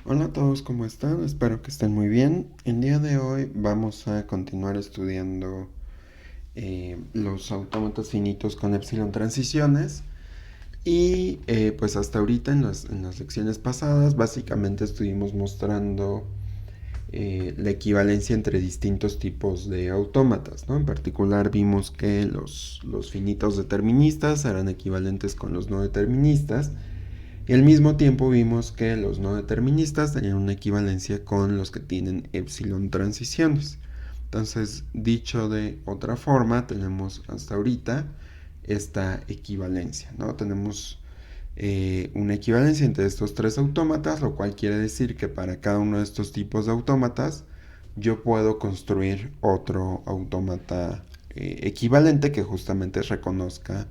Hola a todos, ¿cómo están? Espero que estén muy bien. El día de hoy vamos a continuar estudiando los autómatas finitos con epsilon transiciones y pues hasta ahorita en las lecciones pasadas básicamente estuvimos mostrando la equivalencia entre distintos tipos de autómatas, ¿no? En particular vimos que los finitos deterministas eran equivalentes con los no deterministas y al mismo tiempo vimos que los no deterministas tenían una equivalencia con los que tienen epsilon transiciones. Entonces, dicho de otra forma, tenemos hasta ahorita esta equivalencia, ¿no? Tenemos una equivalencia entre estos tres autómatas, lo cual quiere decir que para cada uno de estos tipos de autómatas yo puedo construir otro autómata equivalente que justamente reconozca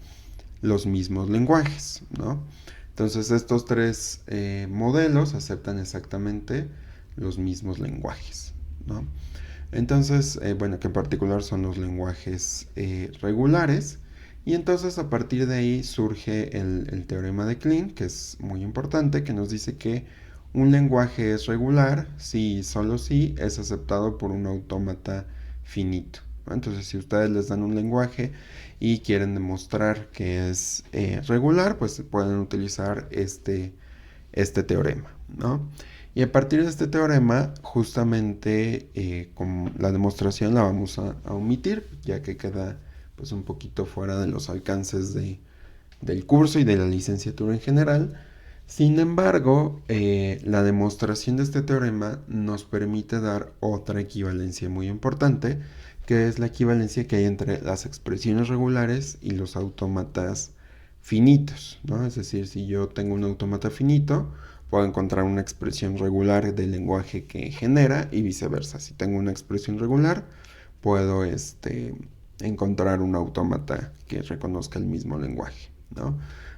los mismos lenguajes, ¿no? Entonces estos tres modelos aceptan exactamente los mismos lenguajes, ¿no? Entonces, bueno, que en particular son los lenguajes regulares. Y entonces a partir de ahí surge el teorema de Kleene, que es muy importante, que nos dice que un lenguaje es regular si y solo si es aceptado por un autómata finito, ¿no? Entonces, si ustedes les dan un lenguaje y quieren demostrar que es regular, pues pueden utilizar este teorema, ¿no? Y a partir de este teorema, justamente con la demostración la vamos a omitir, ya que queda pues un poquito fuera de los alcances del curso y de la licenciatura en general. Sin embargo, la demostración de este teorema nos permite dar otra equivalencia muy importante, que es la equivalencia que hay entre las expresiones regulares y los autómatas finitos, ¿no? Es decir, si yo tengo un autómata finito, puedo encontrar una expresión regular del lenguaje que genera y viceversa. Si tengo una expresión regular, puedo encontrar un autómata que reconozca el mismo lenguaje, ¿no?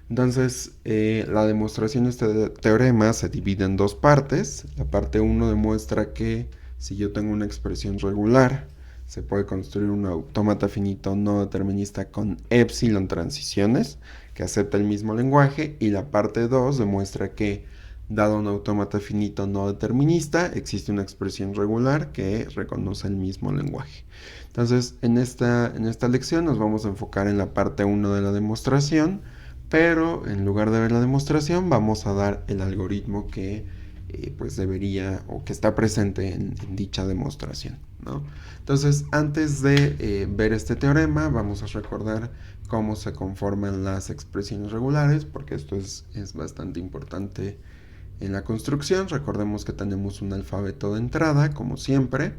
Entonces, la demostración de este teorema se divide en dos partes. La parte uno demuestra que si yo tengo una expresión regular, se puede construir un autómata finito no determinista con epsilon transiciones que acepta el mismo lenguaje. Y la parte 2 demuestra que, dado un autómata finito no determinista, existe una expresión regular que reconoce el mismo lenguaje. Entonces, en esta lección nos vamos a enfocar en la parte uno de la demostración, pero en lugar de ver la demostración vamos a dar el algoritmo que pues debería o que está presente en dicha demostración, ¿no? Entonces, antes de ver este teorema, vamos a recordar cómo se conforman las expresiones regulares, porque esto es bastante importante en la construcción. Recordemos que tenemos un alfabeto de entrada, como siempre,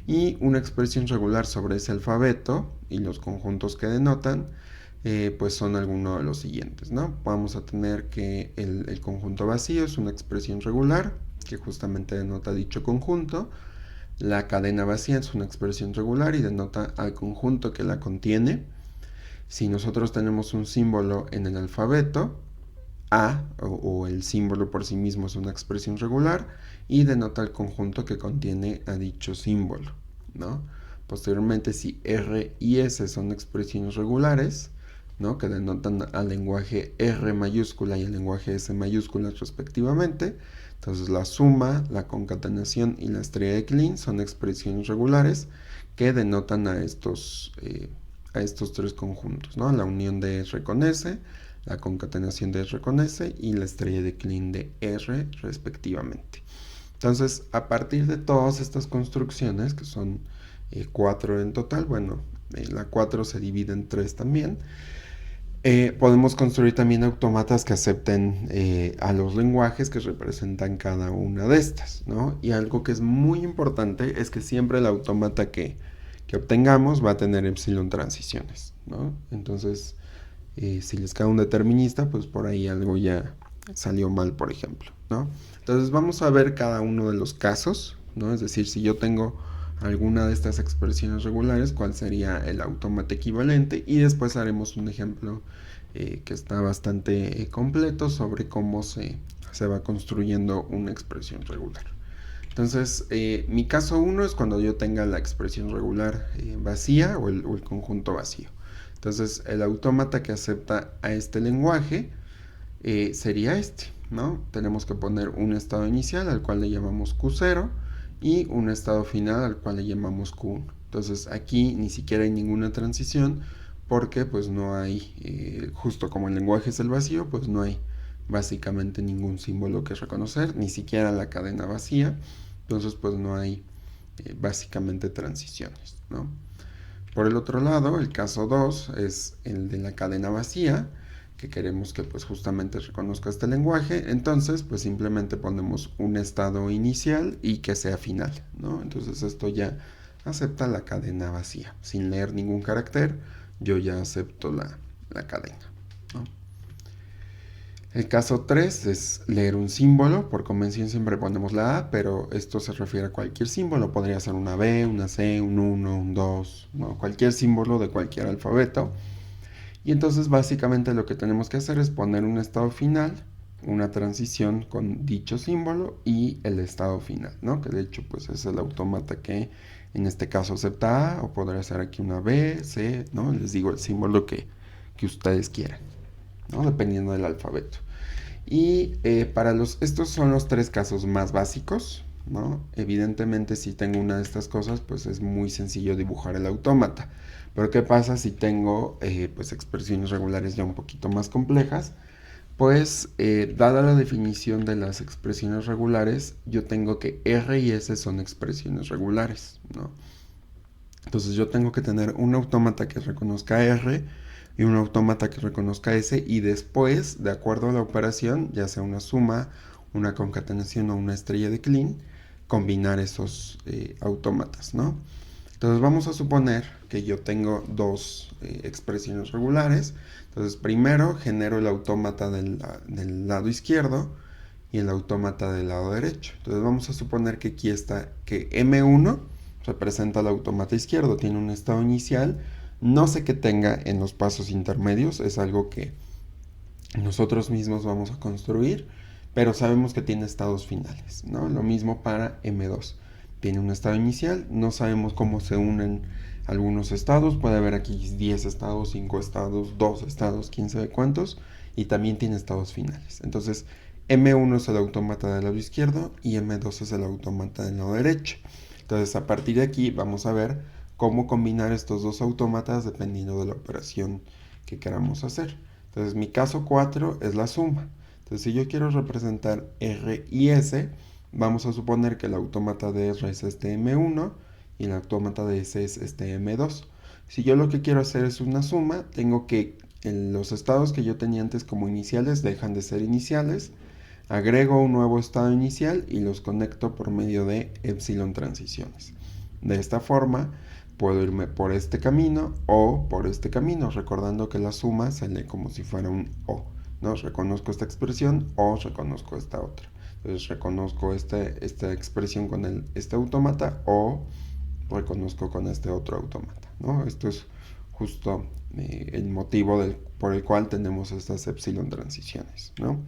y una expresión regular sobre ese alfabeto y los conjuntos que denotan, pues son algunos de los siguientes, ¿no? Vamos a tener que el conjunto vacío es una expresión regular que justamente denota dicho conjunto. La cadena vacía es una expresión regular y denota al conjunto que la contiene. Si nosotros tenemos un símbolo en el alfabeto, A o el símbolo por sí mismo es una expresión regular y denota el conjunto que contiene a dicho símbolo, ¿no? Posteriormente, si R y S son expresiones regulares, ¿no? Que denotan al lenguaje R mayúscula y al lenguaje S mayúscula respectivamente, entonces la suma, la concatenación y la estrella de Kleene son expresiones regulares que denotan a estos tres conjuntos, ¿no? La unión de R con S, la concatenación de R con S y la estrella de Kleene de R respectivamente. Entonces, a partir de todas estas construcciones, que son 4 en total, bueno, la 4 se divide en 3 también, podemos construir también autómatas que acepten a los lenguajes que representan cada una de estas, ¿no? Y algo que es muy importante es que siempre el autómata que obtengamos va a tener epsilon transiciones, ¿no? Entonces, si les cae un determinista, pues por ahí algo ya salió mal, por ejemplo, ¿no? Entonces vamos a ver cada uno de los casos, ¿no? Es decir, si yo tengo alguna de estas expresiones regulares, cuál sería el autómata equivalente, y después haremos un ejemplo que está bastante completo sobre cómo se va construyendo una expresión regular. Entonces, mi caso 1 es cuando yo tenga la expresión regular vacía o el conjunto vacío. Entonces, el autómata que acepta a este lenguaje sería este, ¿no? Tenemos que poner un estado inicial al cual le llamamos Q0 y un estado final al cual le llamamos Q1. Entonces aquí ni siquiera hay ninguna transición porque pues no hay, justo como el lenguaje es el vacío, pues no hay básicamente ningún símbolo que reconocer, ni siquiera la cadena vacía, entonces pues no hay básicamente transiciones, ¿no? Por el otro lado, el caso 2 es el de la cadena vacía, que queremos que pues justamente reconozca este lenguaje, entonces pues simplemente ponemos un estado inicial y que sea final, ¿no? Entonces esto ya acepta la cadena vacía, sin leer ningún carácter, yo ya acepto la cadena, ¿no? El caso 3 es leer un símbolo, por convención siempre ponemos la A, pero esto se refiere a cualquier símbolo, podría ser una B, una C, un 1, un 2, ¿no? Cualquier símbolo de cualquier alfabeto. Y entonces básicamente lo que tenemos que hacer es poner un estado final, una transición con dicho símbolo y el estado final, ¿no? Que de hecho pues es el autómata que en este caso acepta A, o podría ser aquí una B, C, ¿no? Les digo el símbolo que ustedes quieran, ¿no? Dependiendo del alfabeto. Y estos son los tres casos más básicos, ¿no? Evidentemente si tengo una de estas cosas, pues es muy sencillo dibujar el autómata. Pero ¿qué pasa si tengo pues expresiones regulares ya un poquito más complejas? Pues dada la definición de las expresiones regulares, yo tengo que R y S son expresiones regulares, ¿no? Entonces yo tengo que tener un autómata que reconozca R y un autómata que reconozca S, y después, de acuerdo a la operación, ya sea una suma, una concatenación o una estrella de Kleene, combinar esos autómatas, ¿no? Entonces vamos a suponer que yo tengo dos expresiones regulares. Entonces primero genero el autómata del lado izquierdo y el autómata del lado derecho. Entonces vamos a suponer que aquí está que M1 representa el autómata izquierdo, tiene un estado inicial, no sé qué tenga en los pasos intermedios, es algo que nosotros mismos vamos a construir, pero sabemos que tiene estados finales, ¿no? Lo mismo para M2. Tiene un estado inicial, no sabemos cómo se unen algunos estados, puede haber aquí 10 estados, 5 estados, 2 estados, quién sabe cuántos, y también tiene estados finales. Entonces, M1 es el autómata del lado izquierdo y M2 es el autómata del lado derecho. Entonces, a partir de aquí vamos a ver cómo combinar estos dos autómatas dependiendo de la operación que queramos hacer. Entonces, mi caso 4 es la suma. Entonces, si yo quiero representar R y S, vamos a suponer que el autómata de R es este M1 y el autómata de S es este M2. Si yo lo que quiero hacer es una suma, tengo que los estados que yo tenía antes como iniciales dejan de ser iniciales, agrego un nuevo estado inicial y los conecto por medio de epsilon transiciones. De esta forma puedo irme por este camino o por este camino, recordando que la suma se lee como si fuera un O, ¿no? Reconozco esta expresión o reconozco esta otra. Entonces reconozco esta expresión con este autómata o reconozco con este otro autómata, ¿no? Esto es justo el motivo por el cual tenemos estas epsilon transiciones, ¿no?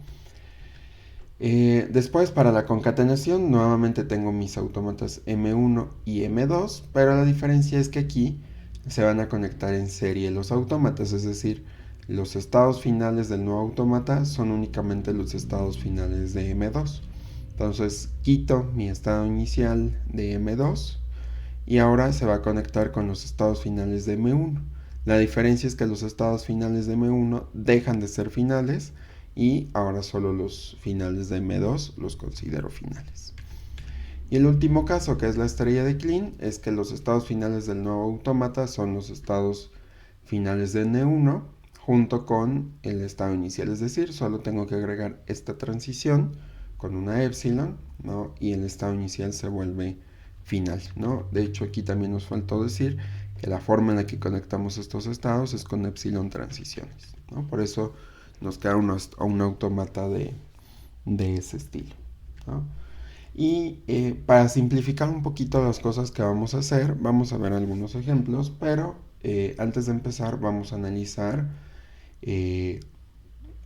Después para la concatenación nuevamente tengo mis autómatas M1 y M2, pero la diferencia es que aquí se van a conectar en serie los autómatas, es decir, los estados finales del nuevo autómata son únicamente los estados finales de M2. Entonces quito mi estado inicial de M2 y ahora se va a conectar con los estados finales de M1. La diferencia es que los estados finales de M1 dejan de ser finales y ahora solo los finales de M2 los considero finales. Y el último caso, que es la estrella de Kleene, es que los estados finales del nuevo autómata son los estados finales de N1 junto con el estado inicial, es decir, solo tengo que agregar esta transición con una epsilon, ¿no? Y el estado inicial se vuelve final, ¿no? De hecho, aquí también nos faltó decir que la forma en la que conectamos estos estados es con epsilon transiciones, ¿no? Por eso nos queda un autómata de ese estilo, ¿no? Y para simplificar un poquito las cosas que vamos a hacer, vamos a ver algunos ejemplos, pero antes de empezar vamos a analizar eh,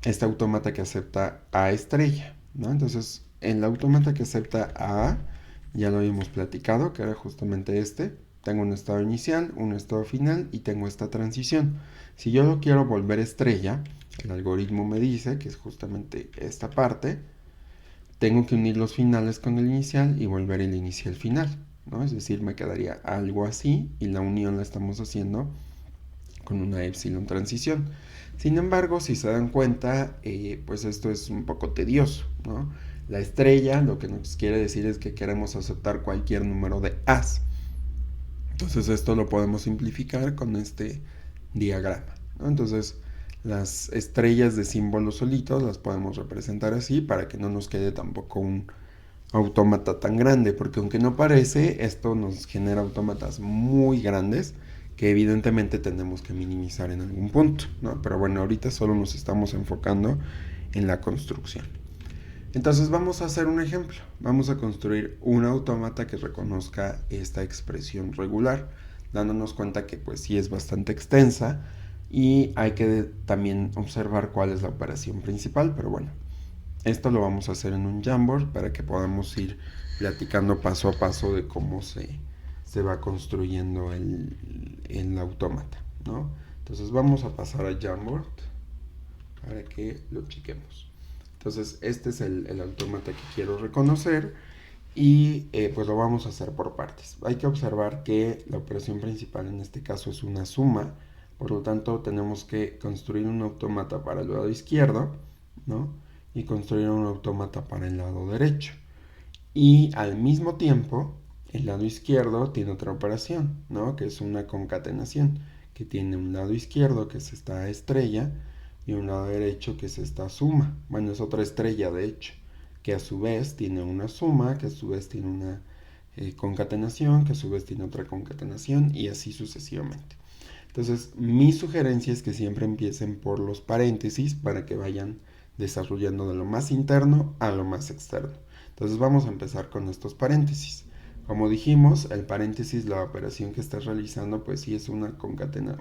este autómata que acepta A estrella, ¿no? Entonces, en el autómata que acepta A, ya lo habíamos platicado, que era justamente este. Tengo un estado inicial, un estado final y tengo esta transición. Si yo lo quiero volver estrella, El algoritmo me dice que es justamente esta parte. Tengo que unir los finales con el inicial y volver el inicial final, ¿no? Es decir, me quedaría algo así y la unión la estamos haciendo con una epsilon transición. Sin embargo, si se dan cuenta, pues esto es un poco tedioso, ¿no? La estrella lo que nos quiere decir es que queremos aceptar cualquier número de A's. Entonces esto lo podemos simplificar con este diagrama, ¿no? Entonces las estrellas de símbolos solitos las podemos representar así para que no nos quede tampoco un autómata tan grande, porque aunque no parece, esto nos genera autómatas muy grandes que evidentemente tenemos que minimizar en algún punto, ¿no? Pero bueno, ahorita solo nos estamos enfocando en la construcción. Entonces vamos a hacer un ejemplo. Vamos a construir un autómata que reconozca esta expresión regular, dándonos cuenta que pues sí es bastante extensa y hay que también observar cuál es la operación principal, pero bueno, esto lo vamos a hacer en un Jamboard para que podamos ir platicando paso a paso de cómo se va construyendo el autómata, ¿no? Entonces vamos a pasar a Jamboard para que lo chequemos. Entonces este es el autómata que quiero reconocer y pues lo vamos a hacer por partes. Hay que observar que la operación principal en este caso es una suma, por lo tanto tenemos que construir un autómata para el lado izquierdo, ¿no? Y construir un autómata para el lado derecho. Y al mismo tiempo, el lado izquierdo tiene otra operación, ¿no? Que es una concatenación, que tiene un lado izquierdo que es esta estrella y un lado derecho que es esta suma. Bueno, es otra estrella de hecho, que a su vez tiene una suma, que a su vez tiene una concatenación, que a su vez tiene otra concatenación y así sucesivamente. Entonces, mi sugerencia es que siempre empiecen por los paréntesis para que vayan desarrollando de lo más interno a lo más externo. Entonces vamos a empezar con estos paréntesis. Como dijimos, el paréntesis, la operación que estás realizando, pues sí es una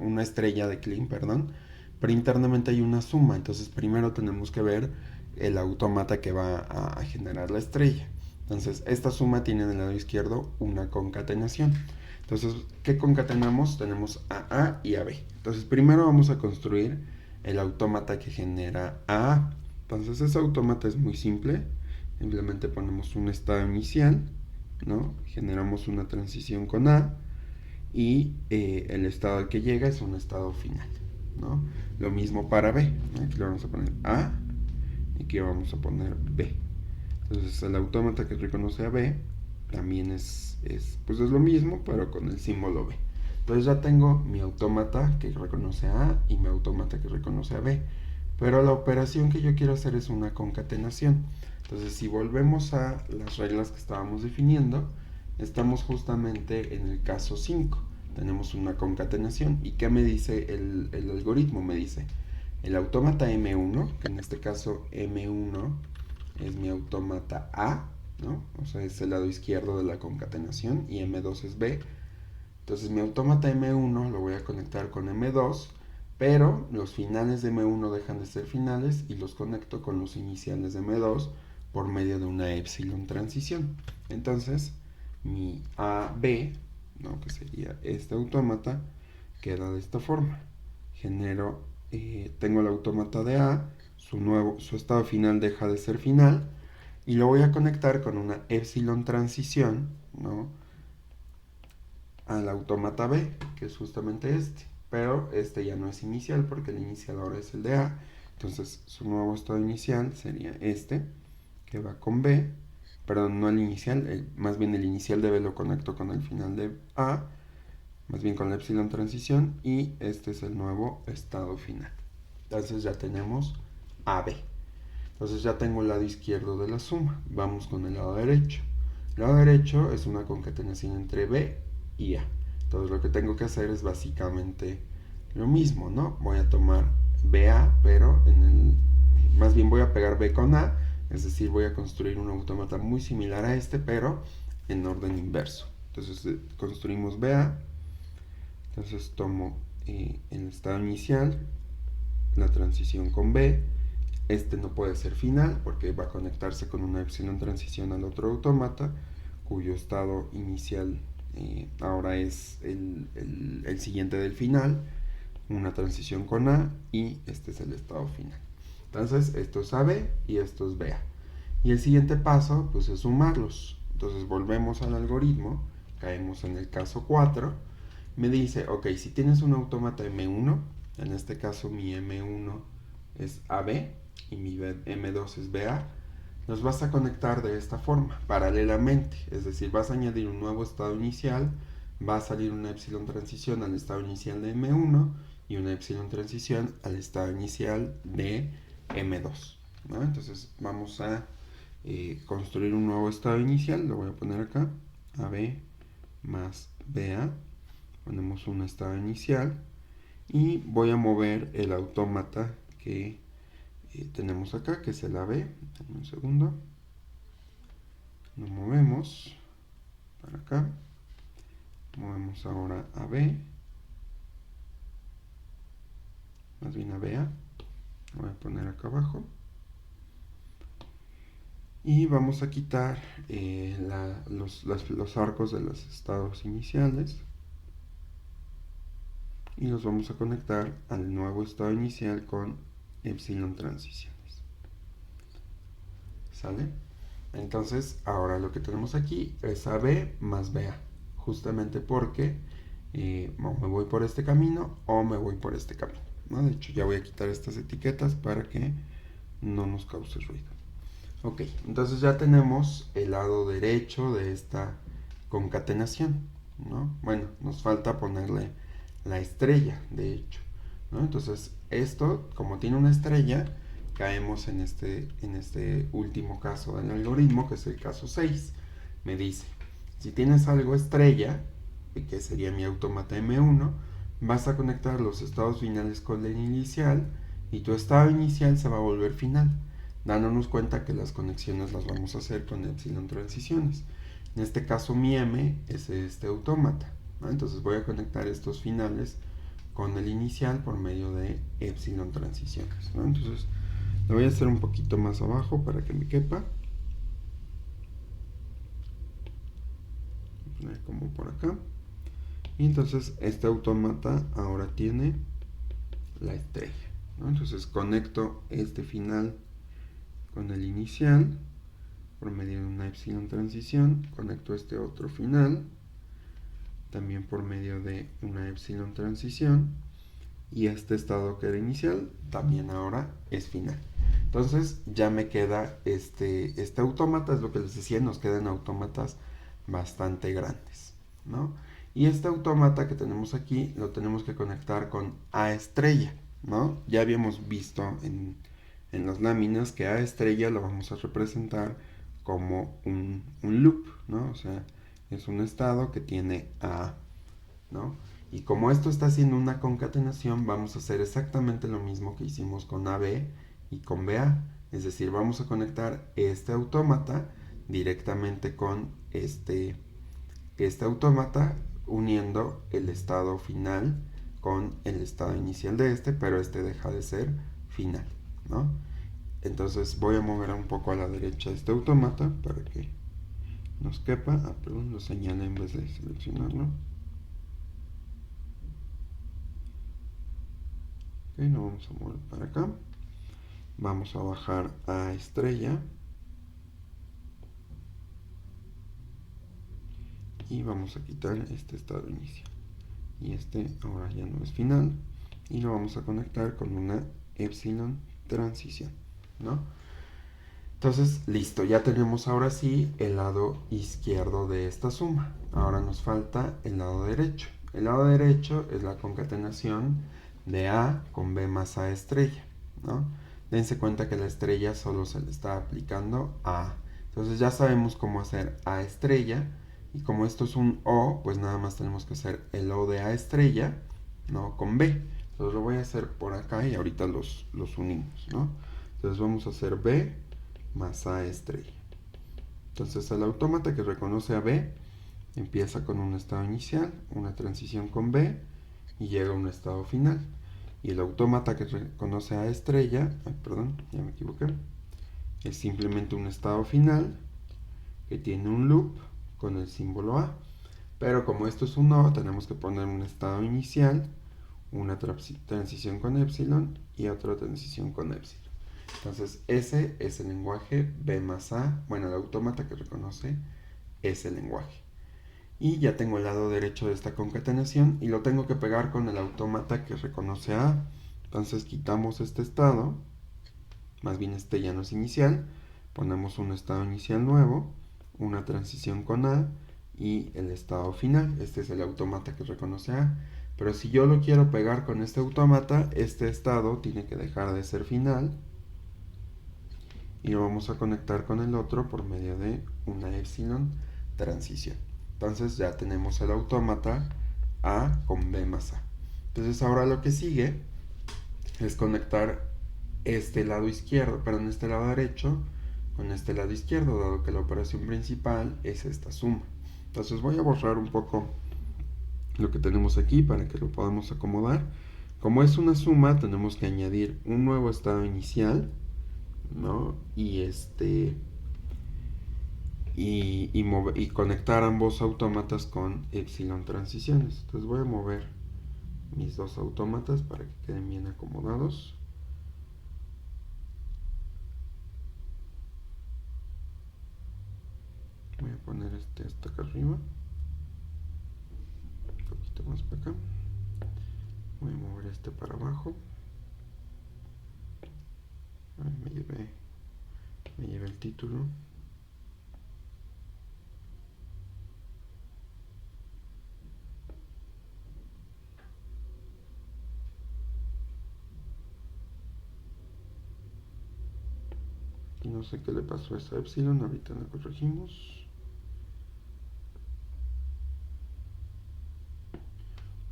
una estrella de Klein, perdón, pero internamente hay una suma. Entonces primero tenemos que ver el autómata que va a generar la estrella. Entonces esta suma tiene en el lado izquierdo una concatenación. Entonces, ¿qué concatenamos? Tenemos a A y a B. Entonces primero vamos a construir el autómata que genera a A. Entonces ese autómata es muy simple. Simplemente ponemos un estado inicial, ¿no? Generamos una transición con A y el estado al que llega es un estado final, ¿no? Lo mismo para B, ¿no? Aquí le vamos a poner A y aquí vamos a poner B. Entonces el autómata que reconoce a B también pues es lo mismo, pero con el símbolo B. Entonces ya tengo mi autómata que reconoce a A y mi autómata que reconoce a B. Pero la operación que yo quiero hacer es una concatenación. Entonces, si volvemos a las reglas que estábamos definiendo, estamos justamente en el caso 5. Tenemos una concatenación. ¿Y qué me dice el algoritmo? Me dice el autómata M1, que en este caso M1 es mi autómata A, ¿no? O sea, es el lado izquierdo de la concatenación, y M2 es B. Entonces, mi autómata M1 lo voy a conectar con M2, pero los finales de M1 dejan de ser finales y los conecto con los iniciales de M2 por medio de una epsilon transición. Entonces, mi AB, ¿no? Que sería este autómata, queda de esta forma. Tengo el autómata de A, su estado final deja de ser final, y lo voy a conectar con una epsilon transición, ¿no? Al autómata B, que es justamente este. Pero este ya no es inicial porque el inicial ahora es el de A. Entonces su nuevo estado inicial sería este, que va con B. Perdón, no el inicial, más bien el inicial de B lo conecto con el final de A, más bien con la epsilon transición, y este es el nuevo estado final. Entonces ya tenemos AB. Entonces ya tengo el lado izquierdo de la suma. Vamos con el lado derecho. El lado derecho es una concatenación entre B y A. Entonces lo que tengo que hacer es básicamente lo mismo, ¿no? Voy a tomar BA, pero más bien voy a pegar B con A, es decir, voy a construir un autómata muy similar a este, pero en orden inverso. Entonces construimos BA, entonces tomo el estado inicial, la transición con B. Este no puede ser final porque va a conectarse con una epsilon transición al otro autómata, cuyo estado inicial ahora es el siguiente del final. una transición con A y este es el estado final. Entonces esto es AB y esto es BA. Y el siguiente paso pues es sumarlos. Entonces volvemos al algoritmo, caemos en el caso 4. Me dice, ok, si tienes un autómata M1, en este caso mi M1 es AB y mi M2 es BA, los vas a conectar de esta forma, paralelamente. Es decir, vas a añadir un nuevo estado inicial, va a salir una epsilon transición al estado inicial de M1 y una epsilon transición al estado inicial de M2, ¿no? Entonces vamos a construir un nuevo estado inicial, lo voy a poner acá, AB más BA, ponemos un estado inicial y voy a mover el autómata que tenemos acá, que es el AB. Dame un segundo, lo movemos para acá, movemos ahora a B, más bien a BA, lo voy a poner acá abajo y vamos a quitar los arcos de los estados iniciales y los vamos a conectar al nuevo estado inicial con epsilon transiciones. ¿Sale? Entonces ahora lo que tenemos aquí es AB más BA, justamente porque o me voy por este camino o me voy por este camino, ¿no? De hecho ya voy a quitar estas etiquetas para que no nos cause ruido. Ok, entonces ya tenemos el lado derecho de esta concatenación, ¿no? Bueno, nos falta ponerle la estrella, de hecho, ¿no? Entonces esto, como tiene una estrella, caemos en este último caso del algoritmo, que es el caso 6. Me dice, si tienes algo estrella, que sería mi autómata M1, vas a conectar los estados finales con el inicial y tu estado inicial se va a volver final, dándonos cuenta que las conexiones las vamos a hacer con epsilon transiciones. En este caso mi M es este autómata, ¿no? Entonces voy a conectar estos finales con el inicial por medio de epsilon transiciones, ¿no? Entonces lo voy a hacer un poquito más abajo para que me quepa. Voy a poner como por acá. Y entonces este autómata ahora tiene la estrella, ¿no? Entonces conecto este final con el inicial por medio de una epsilon transición, conecto este otro final también por medio de una epsilon transición y este estado que era inicial también ahora es final. Entonces ya me queda este autómata, es lo que les decía, nos quedan autómatas bastante grandes, ¿no? Y este autómata que tenemos aquí lo tenemos que conectar con A estrella, ¿no? Ya habíamos visto en las láminas que A estrella lo vamos a representar como un loop, ¿no? O sea, es un estado que tiene A, ¿no? Y como esto está haciendo una concatenación, vamos a hacer exactamente lo mismo que hicimos con AB y con BA. Es decir, vamos a conectar este autómata directamente con este autómata, uniendo el estado final con el estado inicial de este, pero este deja de ser final, ¿no? Entonces voy a mover un poco a la derecha este autómata para que nos quepa. Perdón, lo señalé en vez de seleccionarlo. Ok, lo vamos a mover para acá. Vamos a bajar a estrella. Y vamos a quitar este estado inicial. Y este ahora ya no es final. Y lo vamos a conectar con una epsilon transición, ¿no? Entonces, listo, ya tenemos ahora sí el lado izquierdo de esta suma. Ahora nos falta el lado derecho. El lado derecho es la concatenación de A con B más A estrella, ¿no? Dense cuenta que la estrella solo se le está aplicando a A. Entonces ya sabemos cómo hacer A estrella. Y como esto es un O, pues nada más tenemos que hacer el O de A estrella, ¿no? Con B. Entonces lo voy a hacer por acá y ahorita los unimos, ¿no? Entonces vamos a hacer B más A estrella. Entonces el autómata que reconoce a B empieza con un estado inicial, una transición con B y llega a un estado final. Y el autómata que reconoce a estrella, perdón, ya me equivoqué, es simplemente un estado final que tiene un loop con el símbolo A. Pero como esto es un O, tenemos que poner un estado inicial, una transición con epsilon y otra transición con epsilon. Entonces ese es el lenguaje B más A, bueno, el autómata que reconoce ese lenguaje. Y ya tengo el lado derecho de esta concatenación y lo tengo que pegar con el autómata que reconoce a A. Entonces quitamos este estado, más bien este ya no es inicial, ponemos un estado inicial nuevo, una transición con A y el estado final. Este es el autómata que reconoce A. Pero si yo lo quiero pegar con este autómata, este estado tiene que dejar de ser final y lo vamos a conectar con el otro por medio de una epsilon transición. Entonces ya tenemos el autómata A con B más A. Entonces ahora lo que sigue es conectar este lado izquierdo, perdón, este lado derecho con este lado izquierdo, dado que la operación principal es esta suma. Entonces voy a borrar un poco lo que tenemos aquí para que lo podamos acomodar. Como es una suma, tenemos que añadir un nuevo estado inicial, ¿no? Y conectar ambos autómatas con epsilon transiciones. Entonces voy a mover mis dos autómatas para que queden bien acomodados. Voy a poner este hasta acá arriba, un poquito más para acá. Voy a mover este para abajo. Me llevé el título. Y no sé qué le pasó a esa epsilon, ahorita la corregimos.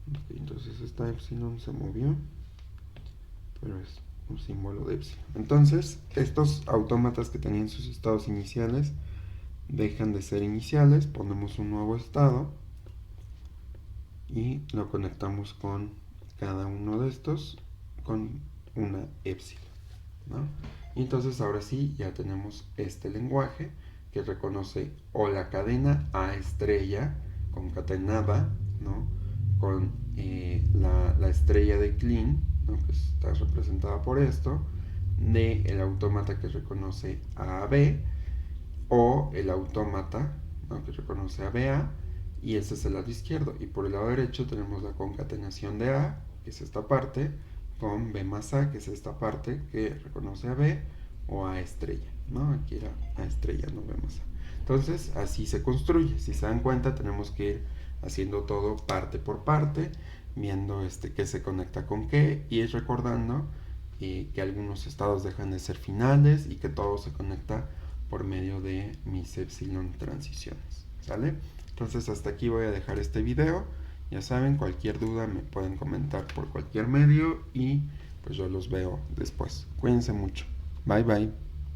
Okay, entonces esta epsilon se movió, pero es un símbolo de epsilon. Entonces, estos autómatas que tenían sus estados iniciales dejan de ser iniciales, ponemos un nuevo estado y lo conectamos con cada uno de estos con una epsilon, ¿no? Y entonces ahora sí ya tenemos este lenguaje que reconoce o la cadena A estrella concatenada, ¿no? Con la estrella de Kleene, ¿no? Que está representada por esto, de el autómata que reconoce a B, o el autómata, ¿no? Que reconoce a BA, y ese es el lado izquierdo. Y por el lado derecho tenemos la concatenación de A, que es esta parte, con B más A, que es esta parte que reconoce a B, o A estrella, ¿no? Aquí era A estrella, no B más A. Entonces, así se construye. Si se dan cuenta, tenemos que ir haciendo todo parte por parte, viendo qué se conecta con qué, y ir recordando que algunos estados dejan de ser finales y que todo se conecta por medio de mis epsilon transiciones, ¿sale? Entonces hasta aquí voy a dejar este video. Ya saben, cualquier duda me pueden comentar por cualquier medio y pues yo los veo después. Cuídense mucho. Bye bye.